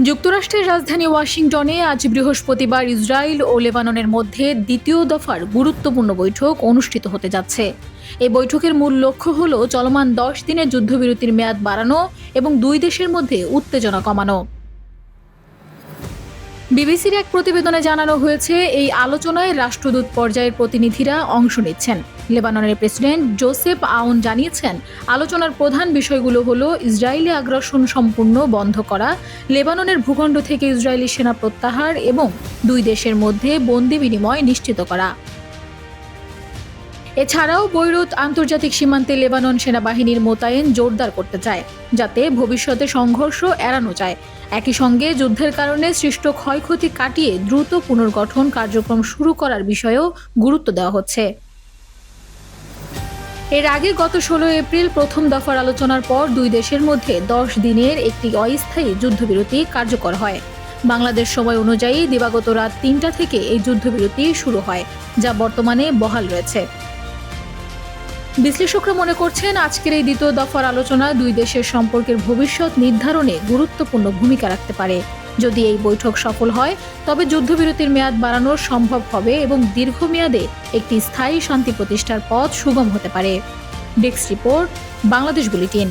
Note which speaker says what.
Speaker 1: যুক্তরাষ্ট্রের রাজধানী ওয়াশিংটনে আজ বৃহস্পতিবার ইসরায়েল ও লেবাননের মধ্যে দ্বিতীয় দফার গুরুত্বপূর্ণ বৈঠক অনুষ্ঠিত হতে যাচ্ছে। এই বৈঠকের মূল লক্ষ্য হল চলমান 10 দিনের যুদ্ধবিরতির মেয়াদ বাড়ানো এবং দুই দেশের মধ্যে উত্তেজনা কমানো। বিবিসির এক প্রতিবেদনে জানানো হয়েছে, এই আলোচনায় রাষ্ট্রদূত পর্যায়ের প্রতিনিধিরা অংশ নিচ্ছেন। লেবাননের প্রেসিডেন্ট জোসেফ আউন জানিয়েছেন, আলোচনার প্রধান বিষয়গুলো হলো ইসরায়েলি আগ্রাসন সম্পূর্ণ বন্ধ করা, লেবাননের ভূখণ্ড থেকে ইসরায়েলি সেনা প্রত্যাহার এবং দুই দেশের মধ্যে বন্দি বিনিময় নিশ্চিত করা। এছাড়াও বৈরুত আন্তর্জাতিক সীমান্তে লেবানন সেনাবাহিনীর মোতায়েন জোরদার করতে চায়, যাতে ভবিষ্যতে সংঘর্ষ এড়ানো যায়। একই সঙ্গে যুদ্ধের কারণে সৃষ্ট ক্ষয়ক্ষতি কাটিয়ে দ্রুত পুনর্গঠন কার্যক্রম শুরু করার বিষয়েও গুরুত্ব দেওয়া হচ্ছে। এর আগে গত 16 এপ্রিল প্রথম দফার আলোচনার পর দুই দেশের মধ্যে 10 দিনের একটি অস্থায়ী যুদ্ধবিরতি কার্যকর হয়। বাংলাদেশ সময় অনুযায়ী দিবাগত রাত 3টা থেকে এই যুদ্ধবিরতি শুরু হয়, যা বর্তমানে বহাল রয়েছে। বিশ্লেষকরা মনে করছেন, আজকের এই দ্বিতীয় দফার আলোচনা দুই দেশের সম্পর্কের ভবিষ্যৎ নির্ধারণে গুরুত্বপূর্ণ ভূমিকা রাখতে পারে। যদি এই বৈঠক সফল হয়, তবে যুদ্ধবিরতির মেয়াদ বাড়ানো সম্ভব হবে এবং দীর্ঘমেয়াদে একটি স্থায়ী শান্তি প্রতিষ্ঠার পথ সুগম হতে পারে। Desk report, Bangladesh bulletin.